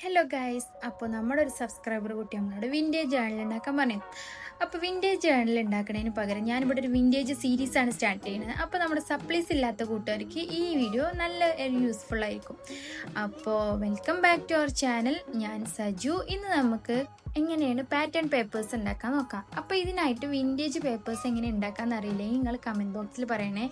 Hello guys, അപ്പോൾ നമ്മുടെ ഒരു സബ്സ്ക്രൈബർ കുട്ടി നമ്മളോട് വിൻറ്റേജ് ജേണൽ ഉണ്ടാക്കാൻ പറഞ്ഞു. അപ്പോൾ വിൻറ്റേജ് ജേണൽ ഉണ്ടാക്കുന്നതിന് പകരം ഞാനിവിടെ ഒരു വിൻറ്റേജ് സീരീസാണ് സ്റ്റാർട്ട് ചെയ്യുന്നത്. അപ്പോൾ നമ്മുടെ സപ്ലീസ് ഇല്ലാത്ത കൂട്ടുകാർക്ക് ഈ വീഡിയോ നല്ല യൂസ്ഫുൾ ആയിരിക്കും. അപ്പോൾ welcome back to our channel. ഞാൻ സജു. ഇന്ന് നമുക്ക് എങ്ങനെയാണ് പാറ്റേൺ പേപ്പേഴ്സ് ഉണ്ടാക്കാൻ നോക്കാം. അപ്പോൾ ഇതിനായിട്ട് വിൻറ്റേജ് പേപ്പേഴ്സ് എങ്ങനെ ഉണ്ടാക്കാമെന്ന് അറിയില്ലെങ്കിൽ നിങ്ങൾ കമൻറ്റ് ബോക്സിൽ പറയണേ.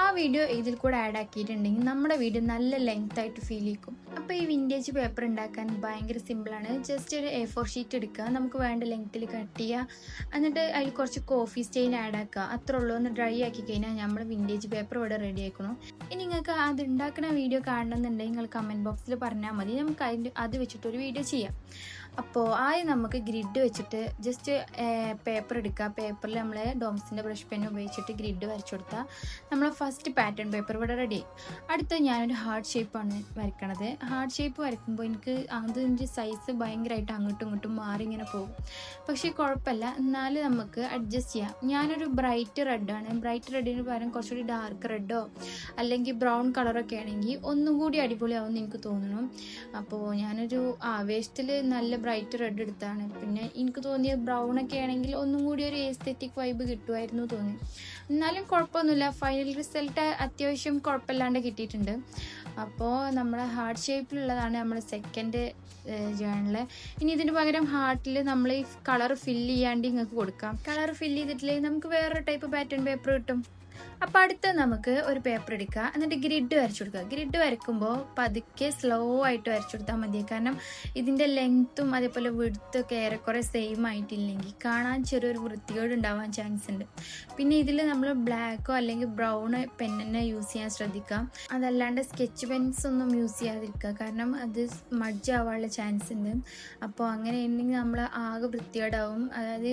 ആ വീഡിയോ ഇതിൽ കൂടെ ആഡ് ആക്കിയിട്ടുണ്ടെങ്കിൽ നമ്മുടെ വീഡിയോ നല്ല ലെങ്ത് ആയിട്ട് ഫീൽ ചെയ്യും. അപ്പോൾ ഈ വിൻറ്റേജ് പേപ്പർ ഉണ്ടാക്കാൻ ഭയങ്കര സിമ്പിളാണ്. ജസ്റ്റ് ഒരു A4 ഷീറ്റ് എടുക്കുക, നമുക്ക് വേണ്ട ലെങ്ത്തിൽ കട്ട് ചെയ്യുക, എന്നിട്ട് അതിൽ കുറച്ച് കോഫി സ്റ്റെയിൻ ആഡ് ആക്കുക. അത്രേ ഉള്ളൂ. ഒന്ന് ഡ്രൈ ആക്കി കഴിഞ്ഞാൽ നമ്മൾ വിൻറ്റേജ് പേപ്പർ ഇവിടെ റെഡി ആക്കണം. ഇനി നിങ്ങൾക്ക് അത് ഉണ്ടാക്കുന്ന വീഡിയോ കാണണമെന്നുണ്ടെങ്കിൽ നിങ്ങൾ കമൻറ്റ് ബോക്സിൽ പറഞ്ഞാൽ മതി. നമുക്ക് അത് വെച്ചിട്ടൊരു വീഡിയോ ചെയ്യാം. അപ്പോൾ ആദ്യം നമുക്ക് ഗ്രിഡ് വെച്ചിട്ട് ജസ്റ്റ് പേപ്പർ എടുക്കുക. പേപ്പറിൽ നമ്മൾ ഡോംസിൻ്റെ ബ്രഷ് പെൻ ഉപയോഗിച്ചിട്ട് ഗ്രിഡ് വരച്ചു കൊടുത്താൽ നമ്മൾ ഫസ്റ്റ് പാറ്റേൺ പേപ്പർ ഇവിടെ റെഡി. അടുത്ത് ഞാനൊരു ഹാർട്ട് ഷേപ്പാണ് വരയ്ക്കണത്. ഹാർട്ട് ഷേപ്പ് വരയ്ക്കുമ്പോൾ എനിക്ക് അതിൻ്റെ സൈസ് ഭയങ്കരമായിട്ട് അങ്ങോട്ടും ഇങ്ങോട്ടും മാറി ഇങ്ങനെ പോകും. പക്ഷേ കുഴപ്പമില്ല, എന്നാലും നമുക്ക് അഡ്ജസ്റ്റ് ചെയ്യാം. ഞാനൊരു ബ്രൈറ്റ് റെഡാണ്. ബ്രൈറ്റ് റെഡിന് പകരം കുറച്ചുകൂടി ഡാർക്ക് റെഡോ അല്ലെങ്കിൽ ബ്രൗൺ കളറൊക്കെ ആണെങ്കിൽ ഒന്നും കൂടി അടിപൊളിയാവുമെന്ന് എനിക്ക് തോന്നുന്നു. അപ്പോൾ ഞാനൊരു ആവേശത്തിൽ നല്ല ബ്രൈറ്റ് റെഡ് എടുത്താണ്. പിന്നെ എനിക്ക് തോന്നിയത് ബ്രൗൺ ഒക്കെ ആണെങ്കിൽ ഒന്നും കൂടി ഒരു എസ്തെറ്റിക് വൈബ് കിട്ടുമായിരുന്നു തോന്നി. എന്നാലും കുഴപ്പമൊന്നുമില്ല. ഫൈനൽ റിസൾട്ട് അത്യാവശ്യം കുഴപ്പമില്ലാണ്ട് കിട്ടിയിട്ടുണ്ട്. അപ്പോൾ നമ്മുടെ ഹാർട്ട് ഷേപ്പിലുള്ളതാണ് നമ്മൾ സെക്കൻഡ് ജേണൽ. ഇനി ഇതിന് പകരം ഹാർട്ടിൽ നമ്മൾ ഈ കളർ ഫില്ല് ചെയ്യാണ്ട് ഇങ്ങൾക്ക് കൊടുക്കാം. കളർ ഫില്ല് ചെയ്തിട്ടില്ലെങ്കിൽ നമുക്ക് വേറൊരു ടൈപ്പ് പാറ്റേൺ പേപ്പർ കിട്ടും. അപ്പോൾ അടുത്ത് നമുക്ക് ഒരു പേപ്പർ എടുക്കുക, എന്നിട്ട് ഗ്രിഡ് വരച്ചു കൊടുക്കുക. ഗ്രിഡ് വരയ്ക്കുമ്പോൾ പതുക്കെ സ്ലോ ആയിട്ട് വരച്ചു കൊടുത്താൽ മതി. കാരണം ഇതിൻ്റെ ലെങ്ത്തും അതേപോലെ വിഡ്ത്തൊക്കെ ഏറെക്കുറെ സെയിം ആയിട്ടില്ലെങ്കിൽ കാണാൻ ചെറിയൊരു വൃത്തികേട് ഉണ്ടാവാൻ ചാൻസ് ഉണ്ട്. പിന്നെ ഇതിൽ നമ്മൾ ബ്ലാക്കോ അല്ലെങ്കിൽ ബ്രൗൺ പെൻ തന്നെ യൂസ് ചെയ്യാൻ ശ്രദ്ധിക്കാം. അതല്ലാണ്ട് സ്കെച്ച് പെൻസ് ഒന്നും യൂസ് ചെയ്യാതിരിക്കുക, കാരണം അത് സ്മഡ്ജ് ആവാനുള്ള ചാൻസ് ഉണ്ട്. അപ്പോൾ അങ്ങനെ ഉണ്ടെങ്കിൽ നമ്മൾ ആകെ വൃത്തികേടാവും. അതായത്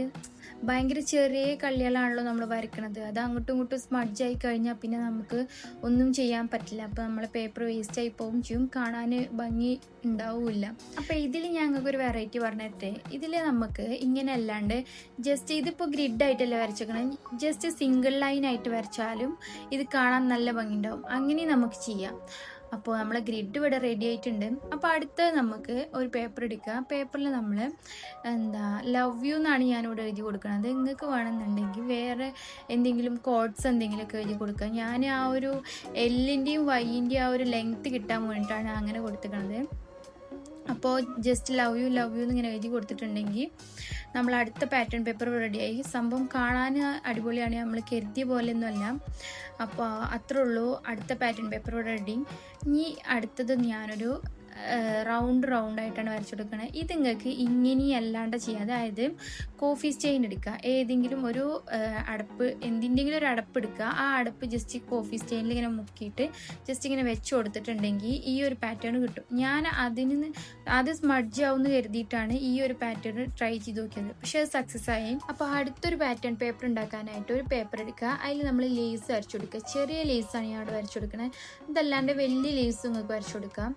ഭയങ്കര ചെറിയ കള്ളികളാണല്ലോ നമ്മൾ വരയ്ക്കണത്. അത് അങ്ങോട്ടും ഇങ്ങോട്ടും സ്മഡ്ജ് ആയി കഴിഞ്ഞാൽ പിന്നെ നമുക്ക് ഒന്നും ചെയ്യാൻ പറ്റില്ല. അപ്പോൾ നമ്മളെ പേപ്പർ വേസ്റ്റ് ആയി പോകും ചെയ്യും, കാണാൻ ഭംഗി ഉണ്ടാവില്ല. അപ്പോൾ ഇതിൽ ഞങ്ങൾക്കൊരു വെറൈറ്റി പറഞ്ഞിട്ടേ, ഇതിൽ നമുക്ക് ഇങ്ങനെ അല്ലാണ്ട് ജസ്റ്റ് ഇതിപ്പോൾ ഗ്രിഡായിട്ടല്ലേ വരച്ചേക്കണം, ജസ്റ്റ് സിംഗിൾ ലൈനായിട്ട് വരച്ചാലും ഇത് കാണാൻ നല്ല ഭംഗി ഉണ്ടാവും. അങ്ങനെ നമുക്ക് ചെയ്യാം. അപ്പോൾ നമ്മൾ ഗ്രിഡ് ഇവിടെ റെഡി ആയിട്ടുണ്ട്. അപ്പോൾ അടുത്ത് നമുക്ക് ഒരു പേപ്പർ എടുക്കുക. പേപ്പറിൽ നമ്മൾ ലവ് യു എന്നാണ് ഞാനിവിടെ എഴുതി കൊടുക്കുന്നത്. നിങ്ങൾക്ക് വേണമെന്നുണ്ടെങ്കിൽ വേറെ എന്തെങ്കിലും കോഡ്സ് എന്തെങ്കിലുമൊക്കെ എഴുതി കൊടുക്കുക. ഞാൻ ആ ഒരു എല്ലിൻ്റെയും വൈൻ്റെയും ആ ഒരു ലെങ്ത്ത് കിട്ടാൻ വേണ്ടിയിട്ടാണ് അങ്ങനെ കൊടുത്തിരിക്കുന്നത്. അപ്പോൾ ജസ്റ്റ് ലവ് യു എന്നിങ്ങനെ എഴുതി കൊടുത്തിട്ടുണ്ടെങ്കിൽ നമ്മൾ അടുത്ത പാറ്റേൺ പേപ്പർ റെഡിയായി. സംഭവം കാണാൻ അടിപൊളിയാണ്, നമ്മൾ കരുതിയ പോലെയൊന്നുമല്ല. അപ്പോൾ അത്രേ ഉള്ളൂ. അടുത്ത പാറ്റേൺ പേപ്പർ റെഡി. ഇനി അടുത്തത് ഞാനൊരു റൗണ്ടായിട്ടാണ് വരച്ചെടുക്കുന്നത്. ഇത് നിങ്ങൾക്ക് ഇങ്ങനെയല്ലാണ്ട് ചെയ്യുക. അതായത് കോഫി സ്റ്റെയിൻ എടുക്കുക, ഏതെങ്കിലും ഒരു അടപ്പ്, എന്തിൻ്റെങ്കിലും ഒരു അടപ്പ് എടുക്കുക. ആ അടപ്പ് ജസ്റ്റ് കോഫി സ്റ്റെയിനിൽ ഇങ്ങനെ മുക്കിയിട്ട് ജസ്റ്റ് ഇങ്ങനെ വെച്ച് കൊടുത്തിട്ടുണ്ടെങ്കിൽ ഈ ഒരു പാറ്റേൺ കിട്ടും. ഞാൻ അത് സ്മഡ്ജ് ആവുമെന്ന് കരുതിയിട്ടാണ് ഈ ഒരു പാറ്റേൺ ട്രൈ ചെയ്ത് നോക്കിയത്. പക്ഷേ അത് സക്സസ് ആയി. അപ്പോൾ അടുത്തൊരു പാറ്റേൺ പേപ്പർ ഉണ്ടാക്കാനായിട്ട് ഒരു പേപ്പർ എടുക്കുക. അതിൽ നമ്മൾ ലേസ് വരച്ചു കൊടുക്കുക. ചെറിയ ലേസാണ് ഞാൻ അവിടെ വരച്ചു കൊടുക്കുന്നത്. ഇതല്ലാണ്ട് വലിയ ലേസ് നിങ്ങൾക്ക് വരച്ചു കൊടുക്കാം.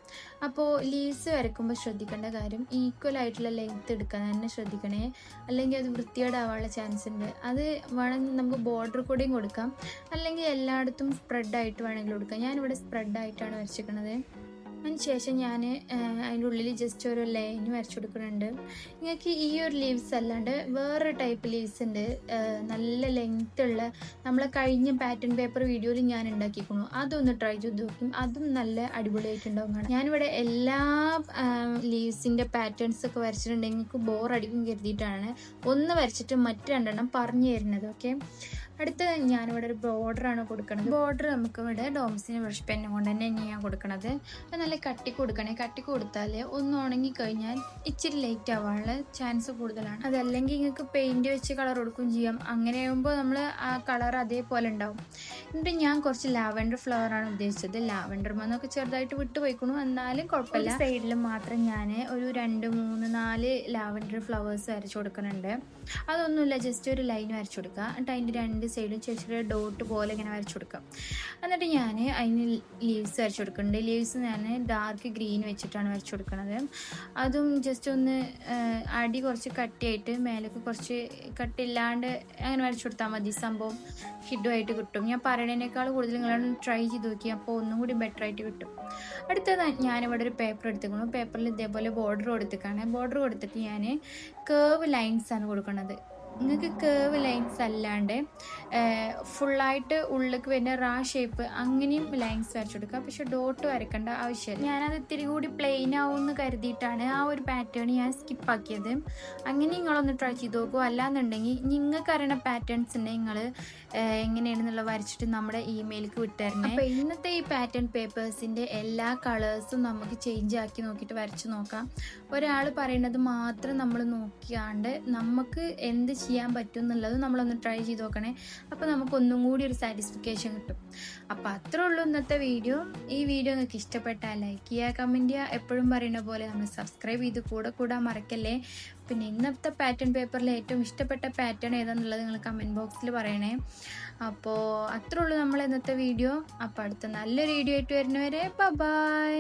അപ്പോൾ ലീവ്സ് വരയ്ക്കുമ്പോൾ ശ്രദ്ധിക്കേണ്ട കാര്യം, ഈക്വൽ ആയിട്ടുള്ള ലെങ്ത്ത് എടുക്കാൻ തന്നെ ശ്രദ്ധിക്കണേ, അല്ലെങ്കിൽ അത് വൃത്തികേടാവാനുള്ള ചാൻസ് ഉണ്ട്. അത് വേണമെങ്കിൽ നമുക്ക് ബോർഡർ കൂടെയും കൊടുക്കാം, അല്ലെങ്കിൽ എല്ലായിടത്തും സ്പ്രെഡായിട്ട് വേണമെങ്കിലും കൊടുക്കാം. ഞാനിവിടെ സ്പ്രെഡായിട്ടാണ് വരച്ചിരിക്കുന്നത്. അതിനുശേഷം ഞാൻ അതിൻ്റെ ഉള്ളിൽ ജസ്റ്റ് ഒരു ലൈൻ വരച്ചു കൊടുക്കുന്നുണ്ട്. നിങ്ങൾക്ക് ഈ ഒരു ലീവ്സ് അല്ലാണ്ട് വേറൊരു ടൈപ്പ് ലീവ്സ് ഉണ്ട്, നല്ല ലെങ്ത്ത് ഉള്ള. നമ്മളെ കഴിഞ്ഞ പാറ്റേൺ പേപ്പർ വീഡിയോയിൽ ഞാൻ ഉണ്ടാക്കിയിരിക്കുന്നു. അതൊന്ന് ട്രൈ ചെയ്ത് നോക്കും, അതും നല്ല അടിപൊളിയായിട്ടുണ്ടാവും. ഞാനിവിടെ എല്ലാ ലീവ്സിൻ്റെ പാറ്റേൺസ് ഒക്കെ വരച്ചിട്ടുണ്ടെങ്കിൽ നിങ്ങൾക്ക് ബോറടിക്കും കരുതിയിട്ടാണ് ഒന്ന് വരച്ചിട്ട് മറ്റ് രണ്ടെണ്ണം പറഞ്ഞു തരുന്നത്. ഓക്കെ, അടുത്ത് ഞാനിവിടെ ഒരു ബോർഡറാണ് കൊടുക്കുന്നത്. ബോർഡർ നമുക്ക് ഇവിടെ ഡോംസിന് ബ്രഷ് പെൻ കൊണ്ട് തന്നെ ഞാൻ കൊടുക്കണത്. അത് നല്ല കട്ടി കൊടുക്കണേ. കട്ടി കൊടുത്താൽ ഒന്ന് ഉണങ്ങിക്കഴിഞ്ഞാൽ ഇച്ചിരി ലേറ്റ് ആവാനുള്ള ചാൻസ് കൂടുതലാണ്. അതല്ലെങ്കിൽ നിങ്ങൾക്ക് പെയിൻറ് വെച്ച് കളർ കൊടുക്കുകയും ചെയ്യാം. അങ്ങനെ ആകുമ്പോൾ നമ്മൾ ആ കളർ അതേപോലെ ഉണ്ടാവും. എന്നിട്ട് ഞാൻ കുറച്ച് ലാവൻഡർ ഫ്ലവറാണ് ഉദ്ദേശിച്ചത്. ലാവൻഡർ മണ്ണൊക്കെ ചെറുതായിട്ട് വിട്ട് പോയിക്കണു, എന്നാലും കുഴപ്പമില്ല. സൈഡിൽ മാത്രം ഞാൻ ഒരു 2, 3, 4 ലാവൻഡർ ഫ്ലവേഴ്സ് വരച്ചു കൊടുക്കുന്നുണ്ട്. അതൊന്നുമില്ല, ജസ്റ്റ് ഒരു ലൈൻ വരച്ചു കൊടുക്കുക. എന്നിട്ട് അതിൻ്റെ 2 സൈഡും ചെറിയ ചെറിയ ഡോട്ട് പോലെ ഇങ്ങനെ വരച്ചു കൊടുക്കാം. എന്നിട്ട് ഞാൻ അതിന് ലീവ്സ് വരച്ചു കൊടുക്കുന്നുണ്ട്. ലീവ്സ് ഞാൻ ഡാർക്ക് ഗ്രീൻ വെച്ചിട്ടാണ് വരച്ചു കൊടുക്കുന്നത്. അതും ജസ്റ്റ് ഒന്ന് അടി കുറച്ച് കട്ടിയായിട്ട് മേലേക്ക് കുറച്ച് കട്ടില്ലാണ്ട് അങ്ങനെ വരച്ചു കൊടുത്താൽ മതി. സംഭവം ഹിഡുമായിട്ട് കിട്ടും. ഞാൻ പറയണതിനേക്കാൾ കൂടുതൽ നിങ്ങളൊന്ന് ട്രൈ ചെയ്ത് നോക്കി, അപ്പോൾ ഒന്നും കൂടി ബെറ്റർ ആയിട്ട് കിട്ടും. അടുത്തത് ഞാനിവിടെ ഒരു പേപ്പർ എടുത്തിരിക്കുന്നു. പേപ്പറിൽ ഇതേപോലെ ബോർഡർ കൊടുത്തിട്ടാണ്. ബോർഡർ കൊടുത്തിട്ട് ഞാൻ കേർവ് ലൈൻസാണ് കൊടുക്കുന്നത്. നിങ്ങൾക്ക് കേർവ് ലൈൻസ് അല്ലാണ്ട് ഫുള്ളായിട്ട് ഉള്ളിലേക്ക് വരുന്ന റാ ഷേപ്പ് അങ്ങനെയും ലൈൻസ് വരച്ചു കൊടുക്കുക. പക്ഷെ ഡോട്ട് വരക്കേണ്ട ആവശ്യമില്ല. ഞാനത് ഇത്തിരി കൂടി പ്ലെയിൻ ആവുമെന്ന് കരുതിയിട്ടാണ് ആ ഒരു പാറ്റേൺ ഞാൻ സ്കിപ്പാക്കിയത്. അങ്ങനെ നിങ്ങളൊന്ന് ട്രൈ ചെയ്ത് നോക്കൂ. അല്ലാന്നുണ്ടെങ്കിൽ നിങ്ങൾക്ക് അറിയണ പാറ്റേൺസ് ഉണ്ടെങ്കിൽ നിങ്ങൾ എങ്ങനെയാണെന്നുള്ള വരച്ചിട്ട് നമ്മുടെ ഇമെയിലേക്ക് വിട്ടുതരണേ. അപ്പോൾ ഇന്നത്തെ ഈ പാറ്റേൺ പേപ്പേഴ്സിൻ്റെ എല്ലാ കളേഴ്സും നമുക്ക് ചേഞ്ച് ആക്കി നോക്കിയിട്ട് വരച്ച് നോക്കാം. ഒരാൾ പറയുന്നത് മാത്രം നമ്മൾ നോക്കിയാണ്ട് നമുക്ക് എന്ത് ചെയ്യാൻ പറ്റും എന്നുള്ളത് നമ്മളൊന്ന് ട്രൈ ചെയ്ത് നോക്കണേ. അപ്പോൾ നമുക്കൊന്നും കൂടി ഒരു സാറ്റിസ്ഫിക്കേഷൻ കിട്ടും. അപ്പോൾ അത്രേ ഉള്ളൂ ഇന്നത്തെ വീഡിയോ. ഈ വീഡിയോ നിങ്ങൾക്ക് ഇഷ്ടപ്പെട്ടാൽ ലൈക്ക് ചെയ്യുക, കമൻറ്റ് ചെയ്യുക. എപ്പോഴും പറയുന്ന പോലെ നമ്മൾ സബ്സ്ക്രൈബ് ചെയ്ത് കൂടാൻ മറക്കല്ലേ. പിന്നെ ഇന്നത്തെ പാറ്റേൺ പേപ്പറിൽ ഏറ്റവും ഇഷ്ടപ്പെട്ട പാറ്റേൺ ഏതാണെന്നുള്ളത് നിങ്ങൾ കമൻറ്റ് ബോക്സിൽ പറയണേ. അപ്പോൾ അത്രേ ഉള്ളൂ നമ്മൾ ഇന്നത്തെ വീഡിയോ. അപ്പോൾ അടുത്ത നല്ലൊരു വീഡിയോ ആയിട്ട് വരുന്നവരെ ബൈ.